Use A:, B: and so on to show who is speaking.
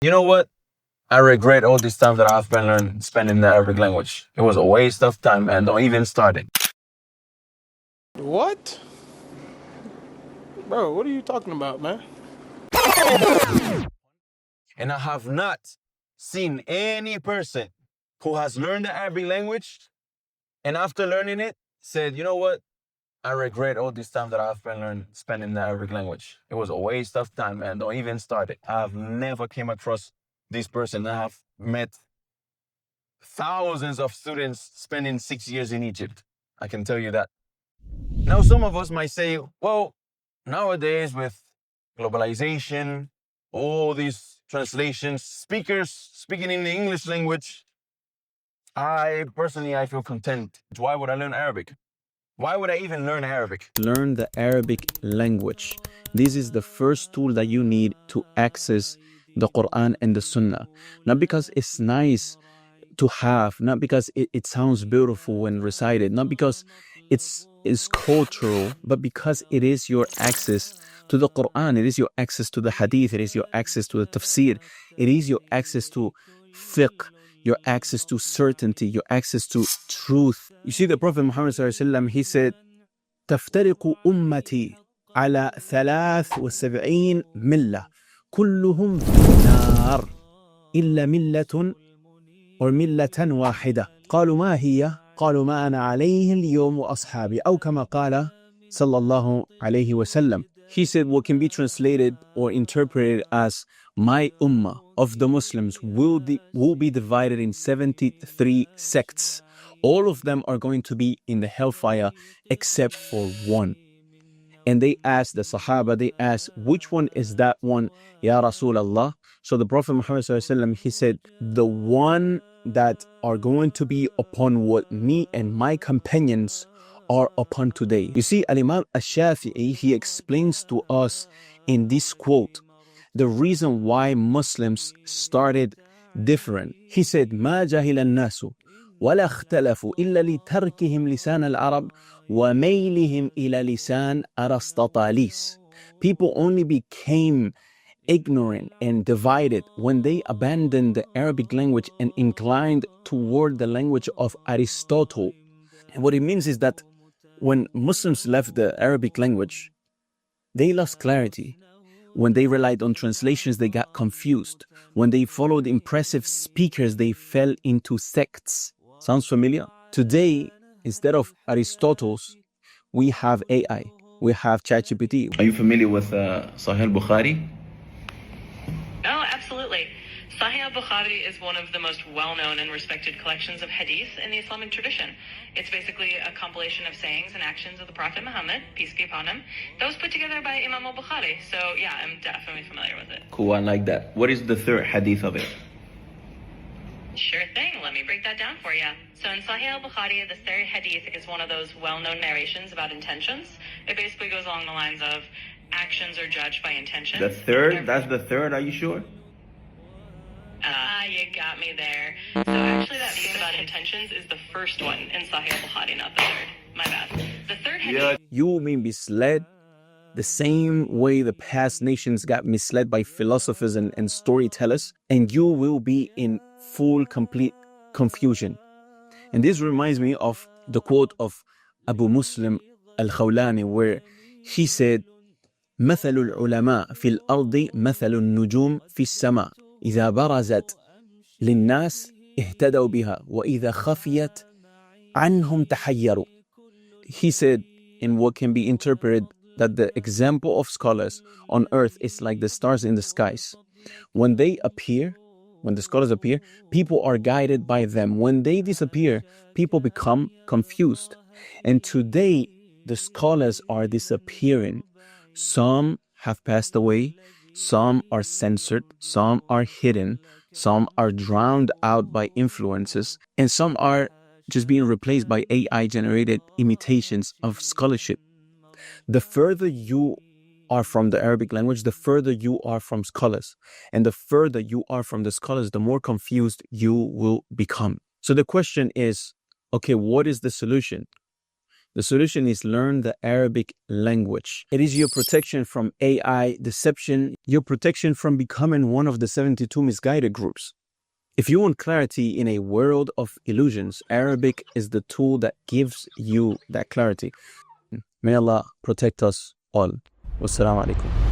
A: You know what? I regret all this time that I've been spending the Arabic language. It was a waste of time and don't even start it.
B: What? Bro, what are you talking about, man?
A: And I have not seen any person who has learned the Arabic language and after learning it said, you know what? I regret all this time that I've been spending the Arabic language. It was a waste of time and don't even start it. I've never came across this person. I have met thousands of students spending 6 years in Egypt. I can tell you that. Now, some of us might say, well, nowadays with globalization, all these translations, speakers speaking in the English language, I feel content. Why would I learn Arabic? Why would I even learn Arabic?
C: Learn the Arabic language. This is the first tool that you need to access the Quran and the Sunnah. Not because it's nice to have, not because it sounds beautiful when recited, not because it's cultural, but because it is your access to the Quran, it is your access to the Hadith, it is your access to the Tafsir, it is your access to fiqh, your access to certainty, your access to truth. You see, the Prophet Muhammad ﷺ, he said, تفترق أمتي على 73 ملة كلهم في النار إلا ملة أو ملة واحدة قالوا ما هي؟ قالوا ما أنا عليه اليوم وأصحابي أو كما قال صلى الله عليه وسلم. He said what can be translated or interpreted as my ummah of the Muslims will be divided in 73 sects. All of them are going to be in the hellfire except for one. And they asked the Sahaba, they asked, which one is that one, Ya Rasulullah? So the Prophet Muhammad ﷺ, he said, the one that are going to be upon what me and my companions are upon today. You see, Al-Imam Al-Shafi'i, he explains to us in this quote, the reason why Muslims started different. He said, ما جهل الناس ولا اختلفوا إلا لتركهم لسان العرب وميلهم إلى لسان أرسطاطاليس. People only became ignorant and divided when they abandoned the Arabic language and inclined toward the language of Aristotle. And what it means is that when Muslims left the Arabic language, they lost clarity. When they relied on translations, they got confused. When they followed impressive speakers, they fell into sects. Sounds familiar? Today, instead of Aristotle's, we have AI. We have ChatGPT. Are you familiar with Sahih Bukhari?
D: Oh, absolutely. Sahih al-Bukhari is one of the most well-known and respected collections of hadith in the Islamic tradition. It's basically a compilation of sayings and actions of the Prophet Muhammad, peace be upon him, that was put together by Imam al-Bukhari. So yeah, I'm definitely familiar with it.
C: Cool, I like that. What is the third hadith of it?
D: Sure thing. Let me break that down for you. So in Sahih al-Bukhari, the third hadith is one of those well-known narrations about intentions. It basically goes along the lines of actions are judged by intention.
C: The third? That's the third, are you sure?
D: You got me there. So actually that hadith about intentions is the first one in Sahih al-Bukhari, not the third. My bad. The third hadith...
C: You will be misled the same way the past nations got misled by philosophers and storytellers, and you will be in full, complete confusion. And this reminds me of the quote of Abu Muslim al-Khawlani, where he said, مثل العلماء في الأرض مثل النجوم في السماء إذا برزت للناس اهتدوا بها وإذا خفيت عنهم تحيروا. He said, in what can be interpreted, that the example of scholars on earth is like the stars in the skies. When they appear, when the scholars appear, people are guided by them. When they disappear, people become confused. And today, the scholars are disappearing. Some have passed away, some are censored, some are hidden, some are drowned out by influences, and some are just being replaced by AI-generated imitations of scholarship. The further you are from the Arabic language, the further you are from scholars. And the further you are from the scholars, the more confused you will become. So the question is, okay, what is the solution? The solution is learn the Arabic language. It is your protection from AI deception, your protection from becoming one of the 72 misguided groups. If you want clarity in a world of illusions, Arabic is the tool that gives you that clarity. May Allah protect us all. Wassalamu alaikum.